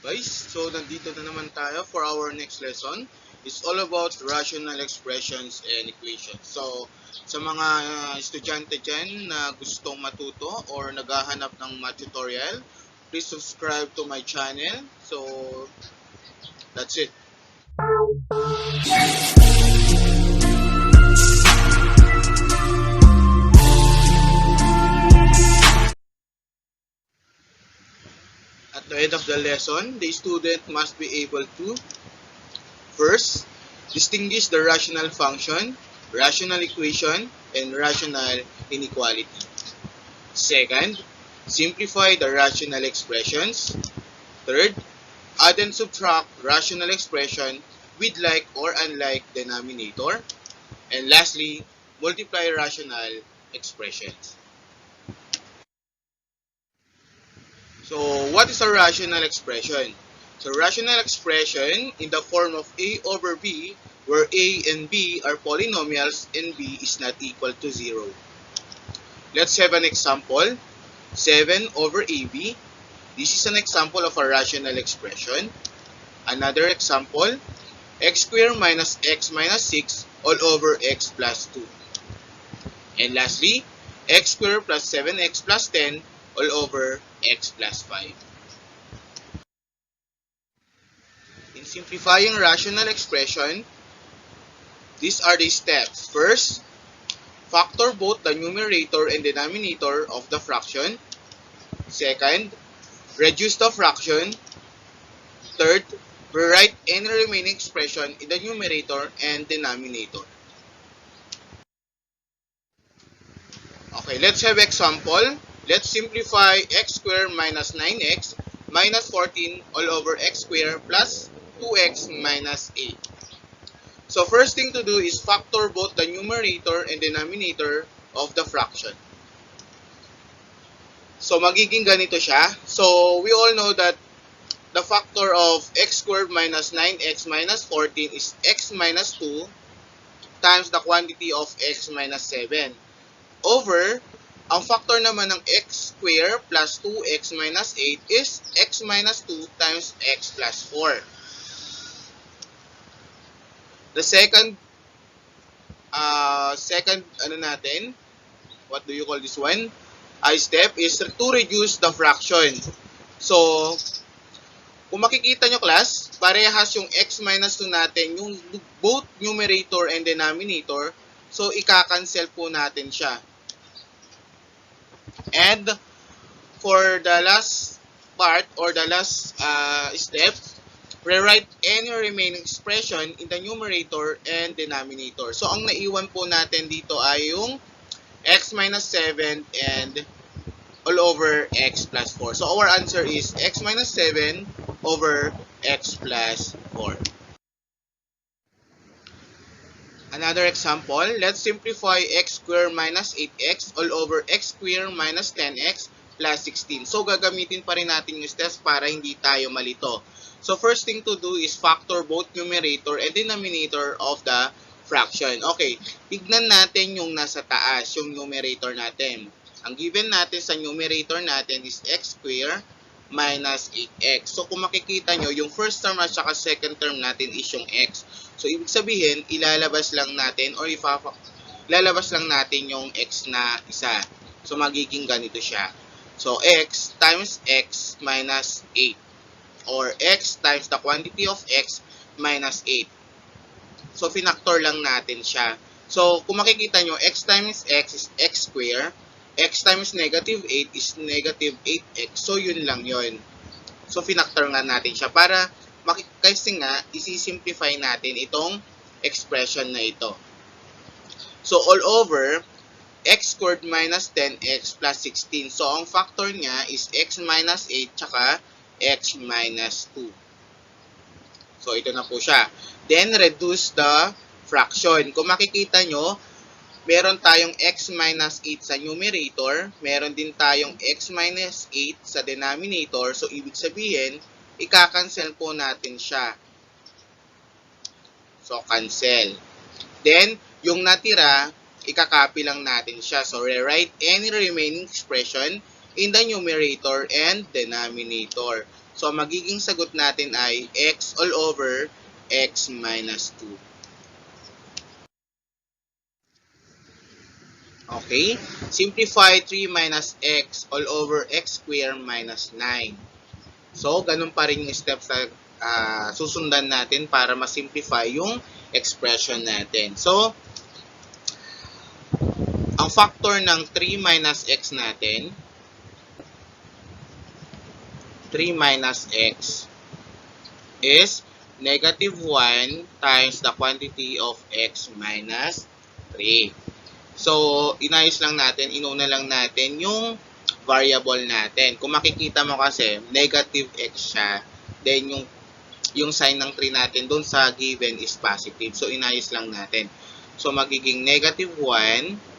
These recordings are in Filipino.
Guys, so nandito na naman tayo for our next lesson. It's all about rational expressions and equations. So, sa mga estudyante dyan na gustong matuto or naghahanap ng mga tutorial, please subscribe to my channel. So, that's it. At the end of the lesson, the student must be able to first, distinguish the rational function, rational equation, and rational inequality. Second, simplify the rational expressions. Third, add and subtract rational expression with like or unlike denominator. And lastly, multiply rational expressions. So, what is a rational expression? So, rational expression in the form of a over b, where a and b are polynomials and b is not equal to 0. Let's have an example. 7 over ab. This is an example of a rational expression. Another example, x squared minus x minus 6 all over x plus 2. And lastly, x squared plus 7x plus 10 all over x plus 5. In simplifying rational expression, these are the steps. First, factor both the numerator and denominator of the fraction. Second, reduce the fraction. Third, rewrite any remaining expression in the numerator and denominator. Okay, let's have example. Let's simplify x squared minus 9x minus 14 all over x squared plus 2x minus 8. So first thing to do is factor both the numerator and denominator of the fraction. So magiging ganito siya. So we all know that the factor of x squared minus 9x minus 14 is x minus 2 times the quantity of x minus 7 over ang factor naman ng x squared plus 2x minus 8 is x minus 2 times x plus 4. The second what do you call this one? Step is to reduce the fraction. So, kung makikita nyo class, parehas yung x minus 2 natin, yung both numerator and denominator, so ika-cancel po natin siya. And for the last part or the last step, rewrite any remaining expression in the numerator and denominator. So, ang naiwan po natin dito ay yung x minus 7 and all over x plus 4. So, our answer is x minus 7 over x plus 4. Another example, let's simplify x squared minus 8x all over x squared minus 10x plus 16. So, gagamitin pa rin natin yung steps para hindi tayo malito. So, first thing to do is factor both numerator and denominator of the fraction. Okay, tignan natin yung nasa taas, yung numerator natin. Ang given natin sa numerator natin is x squared minus 8x. So, kung makikita nyo, yung first term at saka second term natin is yung x. So, ibig sabihin, ilalabas lang natin or ilalabas lang natin yung x na isa. So, magiging ganito siya. So, x times x minus 8 or x times the quantity of x minus 8. So, finactor lang natin siya. So, kung makikita nyo, x times x is x squared. X times negative 8 is negative 8x. So, yun lang yun. So, finactor nga natin siya para kasi nga, isi-simplify natin itong expression na ito. So, all over x squared minus 10x plus 16. So, ang factor niya is x minus 8 tsaka x minus 2. So, ito na po siya. Then, reduce the fraction. Kung makikita nyo, meron tayong x minus 8 sa numerator, meron din tayong x minus 8 sa denominator. So, ibig sabihin, ika-cancel po natin siya. So, cancel. Then, yung natira, ika-copy lang natin siya. So, rewrite any remaining expression in the numerator and denominator. So, magiging sagot natin ay x all over x minus 2. Okay? Simplify 3 minus x all over x squared minus 9. So, ganun pa rin yung steps na susundan natin para ma-simplify yung expression natin. So, ang factor ng 3 minus x natin, 3 minus x is negative 1 times the quantity of x minus 3. So, inayos lang natin, inuna lang natin yung variable natin. Kung makikita mo kasi, negative x siya. Then, yung sign ng 3 natin doon sa given is positive. So, inayos lang natin. So, magiging negative 1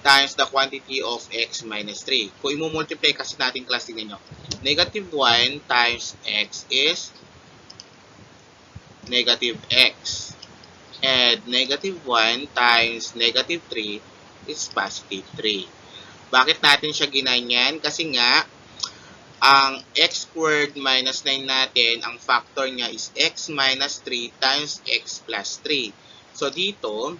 times the quantity of x minus 3. Kung i-multiply kasi natin, class, tingnan nyo. Negative 1 times x is negative x. And negative 1 times negative 3 is positive 3. Bakit natin siya ginanyan? Kasi nga, ang x squared minus 9 natin, ang factor niya is x minus 3 times x plus 3. So, dito,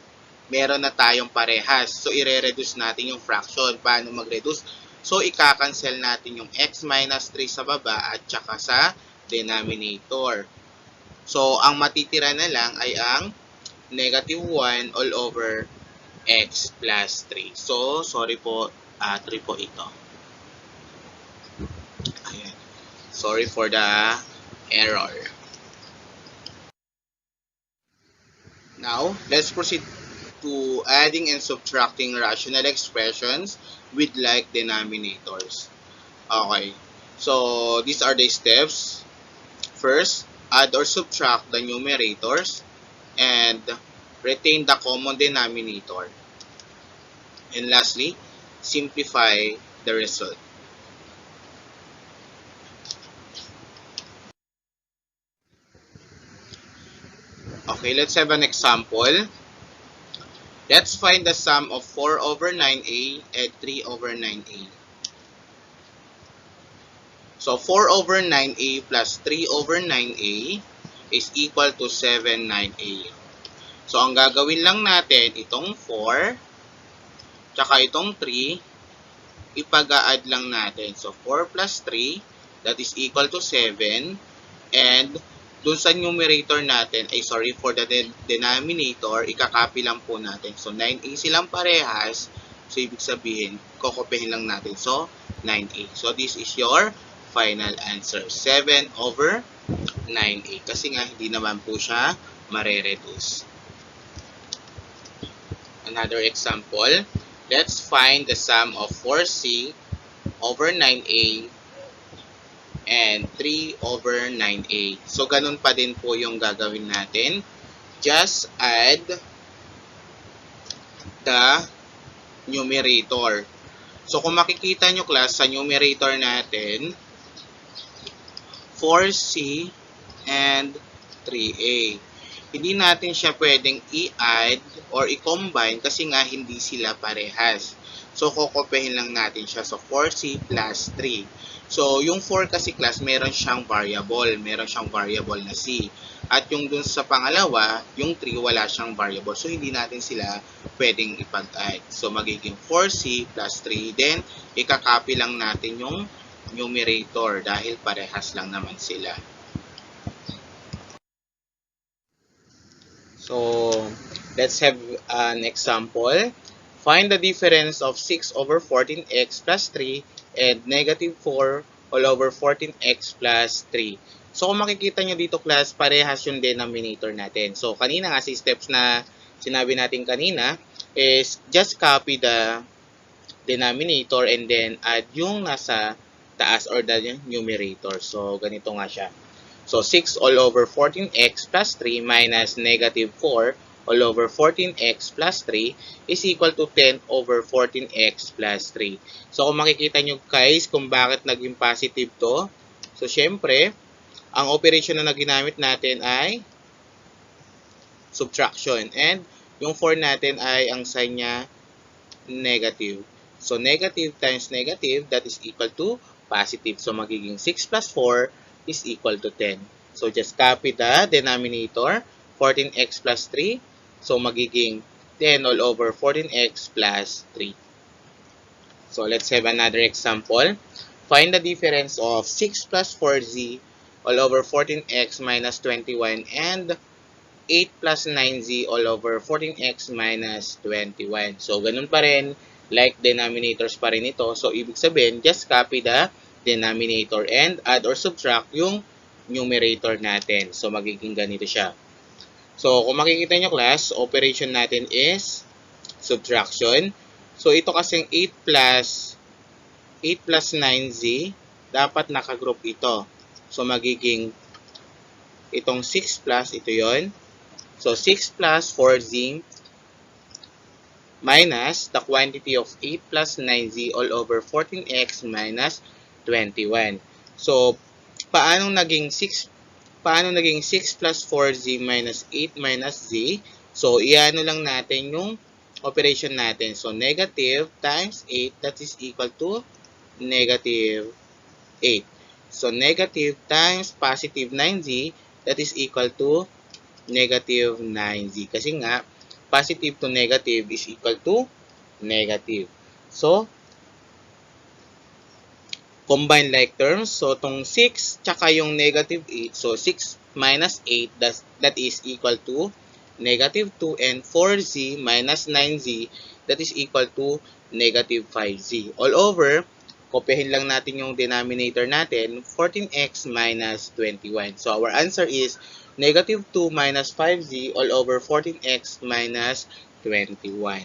meron na tayong parehas. So, i-reduce natin yung fraction. Paano mag-reduce? So, ika-cancel natin yung x minus 3 sa baba at saka sa denominator. So, ang matitira na lang ay ang negative 1 all over x plus 3. So, sorry po, 3 po ito. Ayan. Sorry for the error. Now, let's proceed to adding and subtracting rational expressions with like denominators. Okay. So, these are the steps. First, add or subtract the numerators and retain the common denominator. And lastly, simplify the result. Okay, let's have an example. Let's find the sum of 4 over 9a and 3 over 9a. So, 4 over 9a plus 3 over 9a is equal to 7 9a. So, ang gagawin lang natin, itong 4, tsaka itong 3, ipag-a-add lang natin. So, 4 plus 3, that is equal to 7. And, dun sa numerator natin, for the denominator, ikakopy lang po natin. So, 9a silang parehas. So, ibig sabihin, kokopihin lang natin. So, 9a. So, this is your final answer. 7 over 9a. Kasi nga, hindi naman po siya mare-reduce. Another example, let's find the sum of 4c over 9a and 3 over 9a. So, ganun pa din po yung gagawin natin. Just add the numerator. So, kung makikita nyo, class, sa numerator natin, 4c and 3a. Hindi natin siya pwedeng i-add or i-combine kasi nga hindi sila parehas. So, kukopihin lang natin siya. So, 4c plus 3. So, yung 4 kasi, class, meron siyang variable. Meron siyang variable na c. At yung dun sa pangalawa, yung 3, wala siyang variable. So, hindi natin sila pwedeng ipag-add. So, magiging 4c plus 3. Then, ikakopy lang natin yung numerator dahil parehas lang naman sila. So, let's have an example. Find the difference of 6 over 14x plus 3 and negative 4 all over 14x plus 3. So, kung makikita nyo dito, class, parehas yung denominator natin. So, kanina nga, si steps na sinabi natin kanina is just copy the denominator and then add yung nasa taas or the numerator. So, ganito nga siya. So, 6 all over 14x plus 3 minus negative 4 all over 14x plus 3 is equal to 10 over 14x plus 3. So, kung makikita nyo, guys, kung bakit naging positive to, so, syempre, ang operation na ginamit natin ay subtraction. And, yung 4 natin ay ang sign niya negative. So, negative times negative, that is equal to positive. So, magiging 6 plus 4 is equal to 10. So, just copy the denominator, 14x plus 3. So, magiging 10 all over 14x plus 3. So, let's have another example. Find the difference of 6 plus 4z all over 14x minus 21 and 8 plus 9z all over 14x minus 21. So, ganun pa rin. Like denominators pa rin ito. So, ibig sabihin, just copy the denominator and add or subtract yung numerator natin. So, magiging ganito siya. So, kung makikita nyo class, operation natin is subtraction. So, ito kasing 8 plus 9z, dapat nakagroup ito. So, magiging itong 6 plus, ito yon. So, 6 plus 4z minus the quantity of 8 plus 9z all over 14x minus 21. So, paano naging 6 plus 4z minus 8 minus z? So, iano lang natin yung operation natin. So, negative times 8, that is equal to negative 8. So, negative times positive 9z, that is equal to negative 9z. Kasi nga, positive to negative is equal to negative. So, combine like terms. So, itong 6 tsaka yung negative 8. So, 6 minus 8, that is equal to negative 2. And 4z minus 9z, that is equal to negative 5z. All over, kopyahin lang natin yung denominator natin, 14x minus 21. So, our answer is negative 2 minus 5z all over 14x minus 21.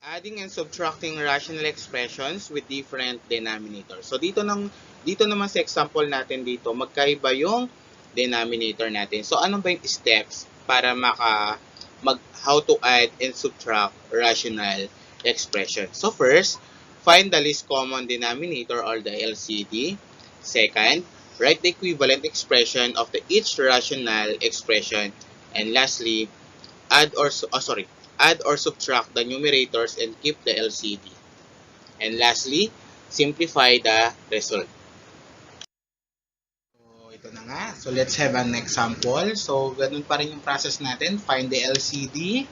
Adding and subtracting rational expressions with different denominators. So, dito naman sa example natin dito, magkaiba yung denominator natin. So, ano ba yung steps para how to add and subtract rational expressions? So, first, find the least common denominator or the LCD. Second, write the equivalent expression of each rational expression. And lastly, add or subtract the numerators and keep the LCD. And lastly, simplify the result. So, ito na nga. So, let's have an example. So, ganun pa rin yung process natin. Find the LCD.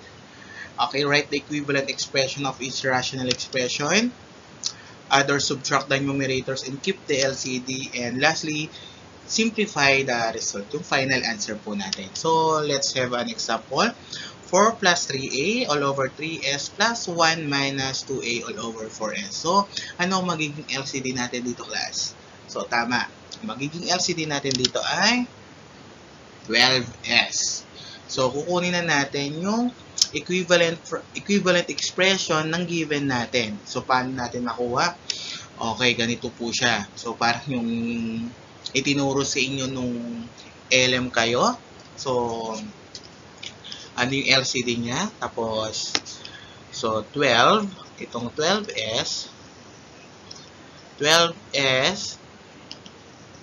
Okay, write the equivalent expression of each rational expression. Add or subtract the numerators and keep the LCD. And lastly, simplify the result, yung final answer po natin. So, let's have an example. 4 plus 3a all over 3s plus 1 minus 2a all over 4s. So, ano magiging LCD natin dito, class? So, tama. Magiging LCD natin dito ay 12s. So, kukunin na natin yung equivalent expression ng given natin. So, paano natin makuha? Okay, ganito po siya. So, parang yung itinuro sa inyo nung LM kayo. So, ano yung LCD niya? Tapos, so, 12. Itong 12s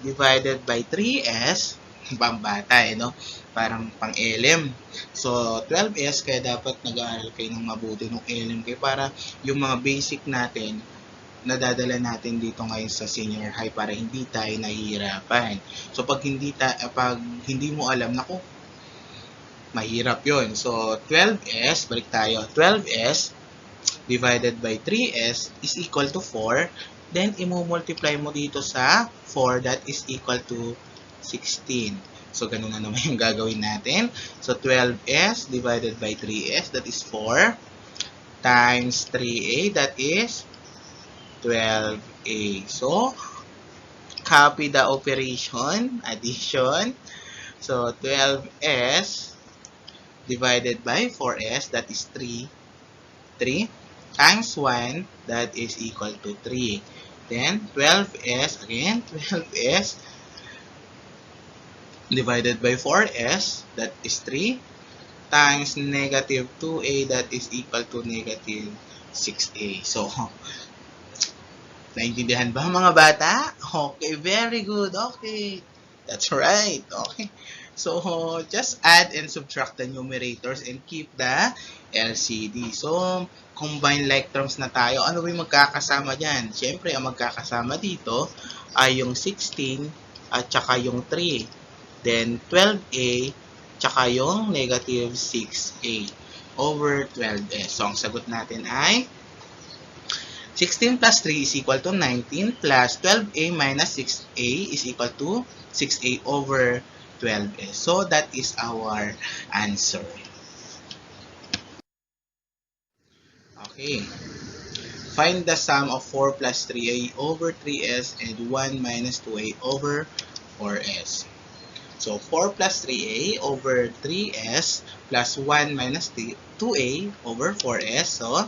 divided by 3s. Pambata, no? Parang pang LM. So, 12s, kaya dapat nag-aaral kayo ng mabuti ng LM kayo para yung mga basic natin, nadadala natin dito ngayon sa senior high para hindi tayo nahihirapan. So, pag hindi mo alam, naku, mahirap yon. So, 12s, balik tayo. 12s divided by 3s is equal to 4. Then, i-multiply mo dito sa 4, that is equal to 16. So, ganun na naman yung gagawin natin. So, 12s divided by 3s, that is 4, times 3a, that is 12a. So, copy the operation, addition. So, 12s divided by 4s, that is 3, times 1, that is equal to 3. Then, 12s, again, 12s divided by 4s, that is 3, times negative 2a, that is equal to negative 6a. So, naintindihan ba mga bata? Okay, very good. Okay. That's right. Okay. So, just add and subtract the numerators and keep the LCD. So, combine like terms na tayo. Ano ba yung magkakasama dyan? Siyempre, ang magkakasama dito ay yung 16 at saka yung 3. Then, 12A tsaka yung negative 6A over 12S. So, ang sagot natin ay 16 plus 3 is equal to 19 plus 12A minus 6A is equal to 6A over 12S. So, that is our answer. Okay. Find the sum of 4 plus 3A over 3S and 1 minus 2A over 4S. So, 4 plus 3A over 3S plus 1 minus 2A over 4S. So,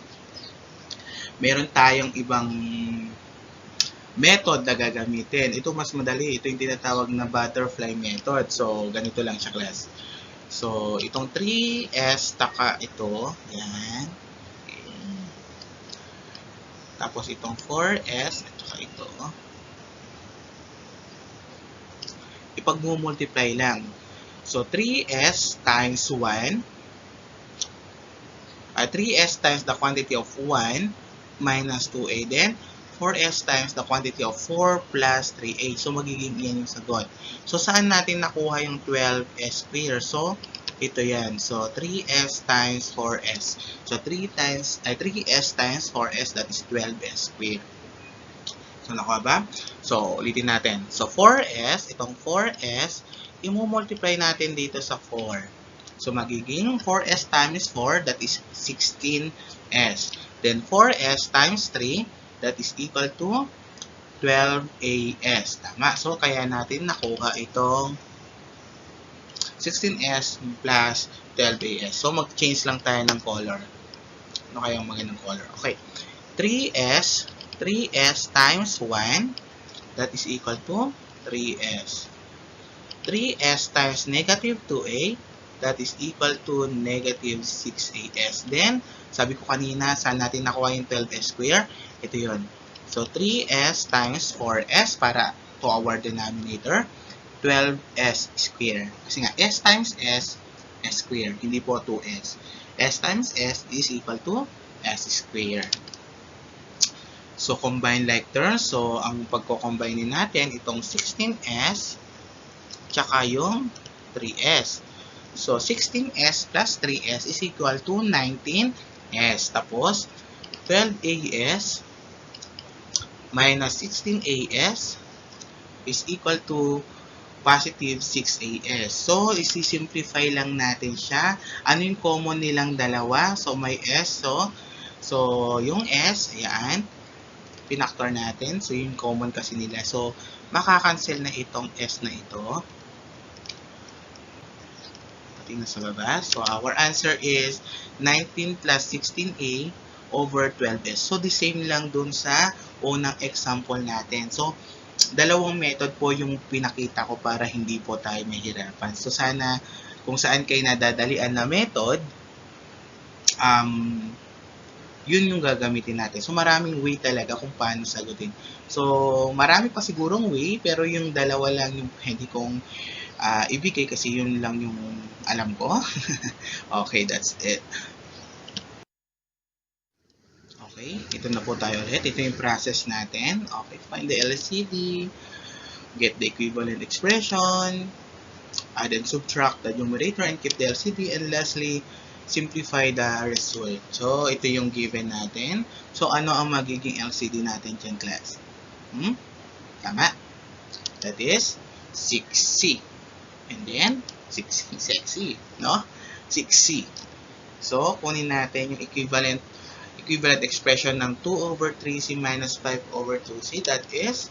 meron tayong ibang method na gagamitin. Ito mas madali. Ito yung tinatawag na butterfly method. So, ganito lang siya, class. So, itong 3S taka ito. Yan. Tapos, itong 4S at saka ito. Ipag-multiply lang. So, 3S times 1. 3S times the quantity of 1 minus 2A. Then, 4S times the quantity of 4 plus 3A. So, magiging yan yung sagot. So, saan natin nakuha yung 12S square? So, ito yan. So, 3S times 4S. So, 3S times 4S, that is 12S square. So, nakuha ba? So, ulitin natin. So, 4S, itong 4S, i-multiply natin dito sa 4. So, magiging 4S times 4, that is 16S. Then, 4S times 3, that is equal to 12AS. Tama. So, kaya natin nakuha itong 16S plus 12AS. So, mag-change lang tayo ng color. Ano kayang magandang color? Okay. 3S times 1, that is equal to 3S. 3S times negative 2A, that is equal to negative 6AS. Then, sabi ko kanina, saan natin nakuha yung 12S square? Ito yun. So, 3S times 4S para to our denominator, 12S square. Kasi nga, S times S, S square. Hindi po 2S. S times S is equal to S square. So, combine like terms. So, ang pagko-combine natin, itong 16S, tsaka yung 3S. So, 16S plus 3S is equal to 19S. Tapos, 12AS minus 16AS is equal to positive 6AS. So, isi-simplify lang natin siya. Ano yung common nilang dalawa? So, may S. So yung S, ayan, pinactor natin. So, yung common kasi nila. So, makakancel na itong S na ito. Tingnan sa baba. So, our answer is 19 plus 16A over 12S. So, the same lang dun sa unang example natin. So, dalawang method po yung pinakita ko para hindi po tayo mahirapan. So, sana kung saan kayo nadadalian na method, yun yung gagamitin natin. So, maraming way talaga kung paano sagutin. So, marami pa sigurong way, pero yung dalawa lang yung pwede kong ibigay kasi yun lang yung alam ko. Okay, that's it. Okay, ito na po tayo ulit. Ito yung process natin. Okay, find the LCD, get the equivalent expression, add and subtract the numerator and keep the LCD, and lastly, simplify the result. So, ito yung given natin. So, ano ang magiging LCD natin dyan, class? Tama. That is 6C. And then, 6C, sexy, no? 6C. So, kunin natin yung equivalent expression ng 2 over 3C minus 5 over 2C. That is,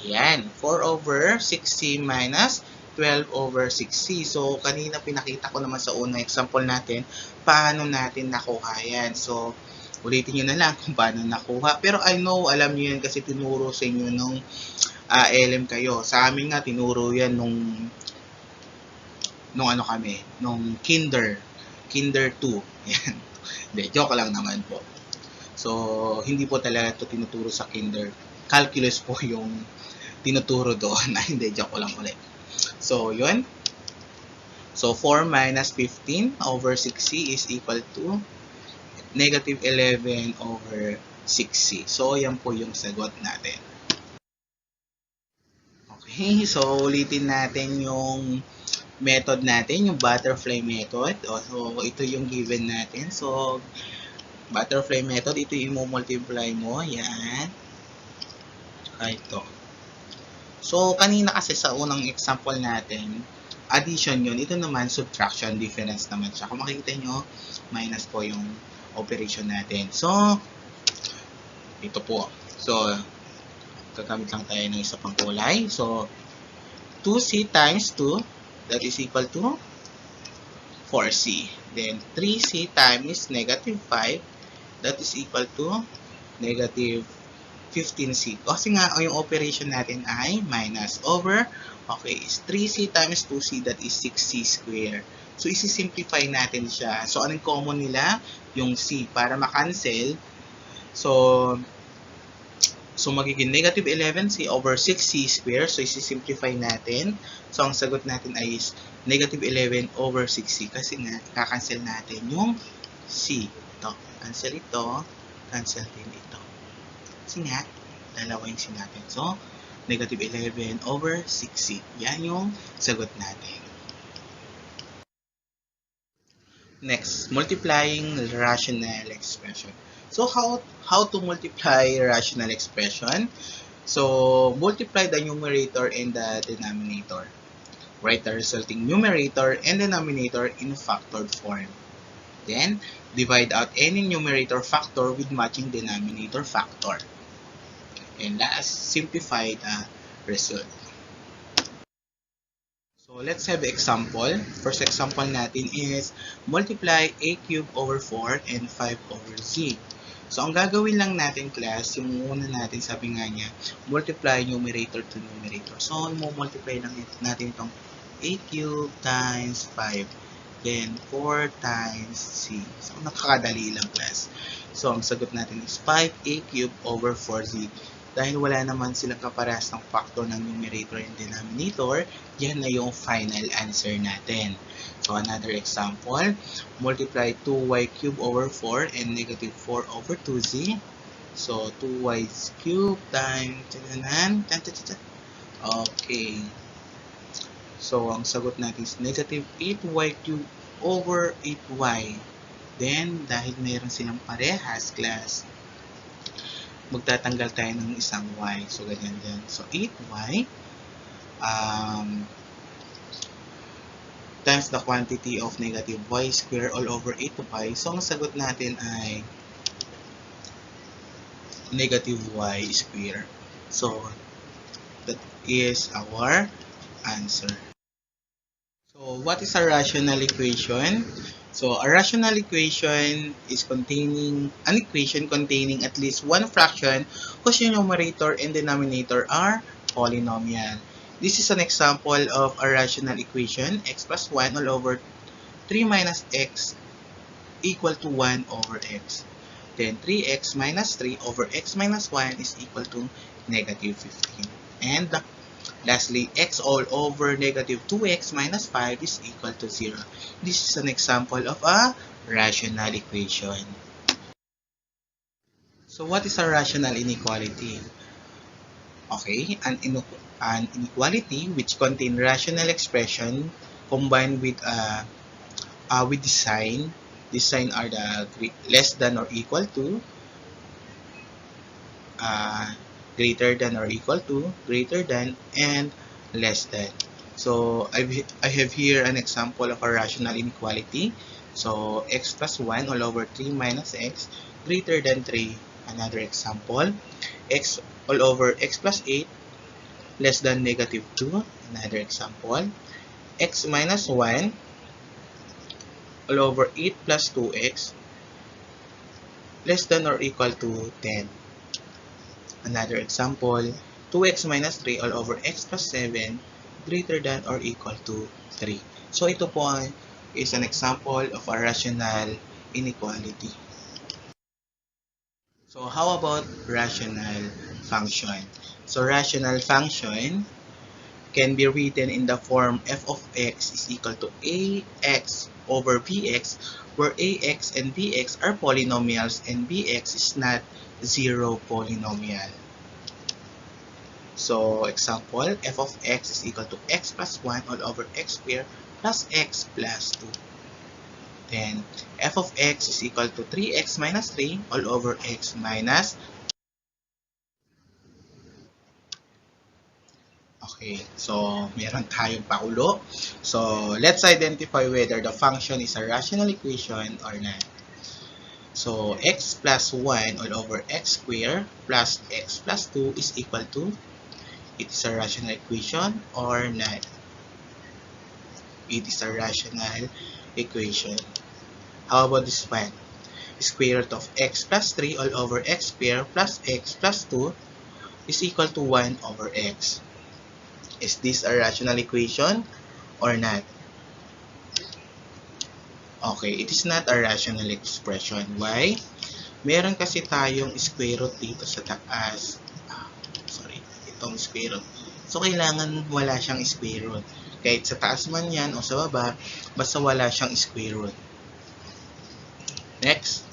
ayan, 4 over 6C minus 12 over 6C. So, kanina pinakita ko naman sa unang example natin, paano natin nakuha yan. So, ulitin nyo na lang kung paano nakuha. Pero I know, alam nyo yan kasi tinuro sa inyo nung LM kayo. Sa amin nga, tinuro yan nung ano kami, nung kinder 2. Yan. Hindi, joke lang naman po. So, hindi po talaga ito tinuturo sa kinder. Calculus po yung tinuturo doon. Hindi, joke lang ulit. So, yun. So, 4 minus 15 over 6c is equal to negative 11 over 6c. So, yan po yung sagot natin. Okay, so ulitin natin yung method natin, yung butterfly method. So, ito yung given natin. So, butterfly method, ito yung multiply mo. Yan. Tsaka ito. So, kanina kasi sa unang example natin, addition yun. Ito naman, subtraction, difference naman siya. Kung makikita nyo, minus po yung operation natin. So, ito po. So, gagamit lang tayo ng isa pang kulay. So, 2c times 2, that is equal to 4c. Then, 3c times negative 5, that is equal to negative 15c. Kasi nga, yung operation natin ay minus over, okay, is 3c times 2c, that is 6c squared. So, isi-simplify natin siya. So, anong common nila? Yung c. Para makancel, so magiging negative 11c over 6c squared. So, isi-simplify natin. So, ang sagot natin ay is negative 11 over 6c. Kasi nga, kakancel natin yung c. Ito. Cancel ito. Cancel din ito. Kasi nga, dalawa yung c natin. So, negative 11 over 6c. Yan yung sagot natin. Next, multiplying rational expression. So, how to multiply rational expression? So, multiply the numerator and the denominator. Write the resulting numerator and denominator in factored form. Then, divide out any numerator factor with matching denominator factor. And last, simplify the result. So, let's have example. First example natin is multiply a cubed over 4 and 5 over z. So, ang gagawin lang natin, class, yung una natin, sabi nga niya, multiply numerator to numerator. So, multiply lang natin itong a cubed times 5. Then, 4 times c. So, nakakadali lang, class. So, ang sagot natin is 5a cubed over 4z. Dahil wala naman silang kaparehas ng factor ng numerator and denominator, yan na yung final answer natin. So, another example, multiply 2y cubed over 4 and negative 4 over 2z. So, 2y cubed times, okay. So, ang sagot natin is negative 8y cubed over 8y. Then, dahil mayroon silang parehas, class, magtatanggal tayo ng isang y. So, ganyan din. So, 8y times the quantity of negative y square all over 8y. So, ang sagot natin ay negative y square. So, that is our answer. So, what is a rational equation? So, a rational equation is an equation containing at least one fraction whose numerator and denominator are polynomial. This is an example of a rational equation, x plus 1 all over 3 minus x equal to 1 over x. Then 3x minus 3 over x minus 1 is equal to negative 15. And lastly, x all over negative 2x minus 5 is equal to 0. This is an example of a rational equation. So what is a rational inequality? Okay, an inequality which contain rational expression combined with the sign. This sign are the less than or equal to, greater than or equal to, greater than, and less than. So I have here an example of a rational inequality. So x plus 1 all over 3 minus x greater than 3. Another example, x all over x plus 8 less than negative 2. Another example, x minus 1 all over 8 plus 2x less than or equal to 10. Another example, 2x minus 3 all over x plus 7 greater than or equal to 3. So ito po is an example of a rational inequality. So how about rational function? So rational function can be written in the form f of x is equal to ax over bx, where ax and bx are polynomials and bx is not zero polynomial. So, example, f of x is equal to x plus 1 all over x squared plus x plus 2. Then, f of x is equal to 3x minus 3 all over x minus. Okay, so meron tayong pakulo. So, let's identify whether the function is a rational equation or not. So, x plus 1 all over x squared plus x plus 2 is equal to, it is a rational equation or not? It is a rational equation. How about this one? Square root of x plus 3 all over x squared plus x plus 2 is equal to 1 over x. Is this a rational equation or not? Okay, it is not a rational expression. Why? Meron kasi tayong square root dito sa taas. Itong square root. So, kailangan wala siyang square root. Kahit sa taas man yan o sa baba, basta wala siyang square root. Next,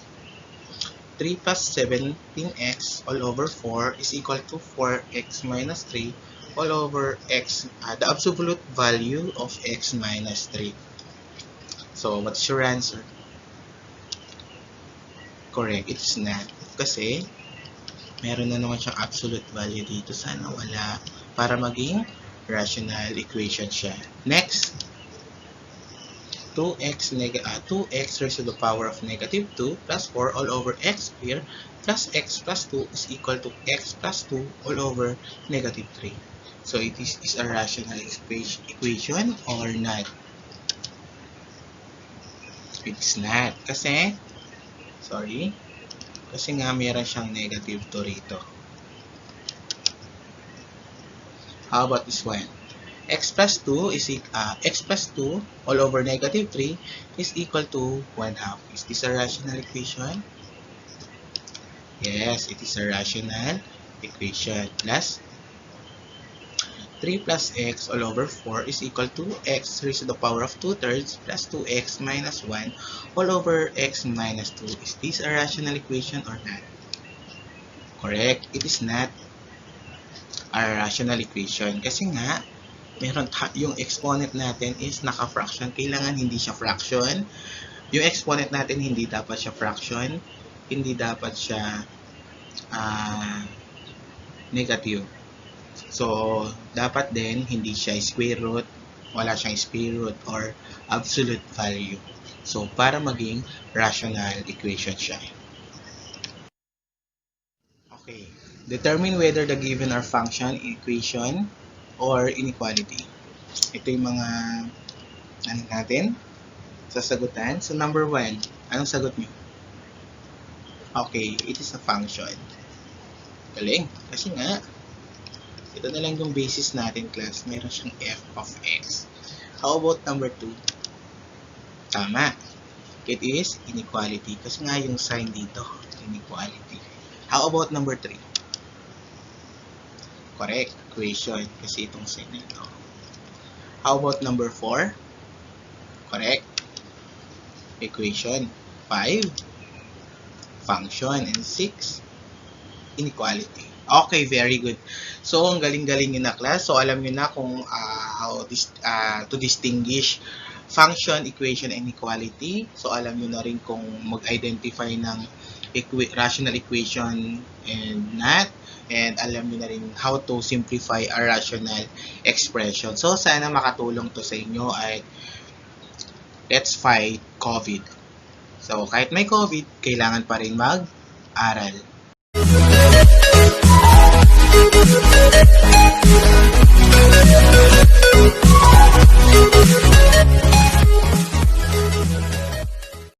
3 plus 17x all over 4 is equal to 4x minus 3 all over x, the absolute value of x minus 3. So, what's your answer? Correct, it's not. Kasi, meron na naman siyang absolute value dito. Sana wala. Para maging rational equation siya. Next, 2x raised to the power of negative 2 plus 4 all over x squared plus x plus 2 is equal to x plus 2 all over negative 3. So, it is a rational equation or not? It's not. Kasi nga meron siyang negative 2 rito. How about this one? X plus 2 all over negative 3 is equal to 1/2. Is this a rational equation? Yes, it is a rational equation. Plus 3 plus x all over 4 is equal to x raised to the power of 2/3 plus 2x minus 1 all over x minus 2. Is this a rational equation or not? Correct, it is not a rational equation. Kasi nga, meron yung exponent natin is naka-fraction. Kailangan hindi siya fraction. Yung exponent natin hindi dapat siya fraction. Hindi dapat siya negative. So, dapat din hindi siya square root, wala siyang square root or absolute value. So, para maging rational equation siya. Okay. Determine whether the given are function, equation, or inequality. Ito yung mga natin sasagutan. So, number 1, anong sagot nyo? Okay, it is a function. Galing. Kasi nga, ito na lang yung basis natin, class. Meron siyang f of x. How about number 2? Tama. It is inequality. Kasi nga yung sign dito, inequality. How about number 3? Correct. Equation. Kasi itong sign na ito. How about number 4? Correct. Equation. 5. Function. And 6. Inequality. Okay, very good. So, ang galing-galing nyo na, class. So, alam nyo na kung how to distinguish function, equation, and inequality. So, alam nyo na rin kung mag-identify ng rational equation and not. And alam nyo na rin how to simplify a rational expression. So, sana makatulong to sa inyo ay let's fight COVID. So, kahit may COVID, kailangan pa rin mag-aral.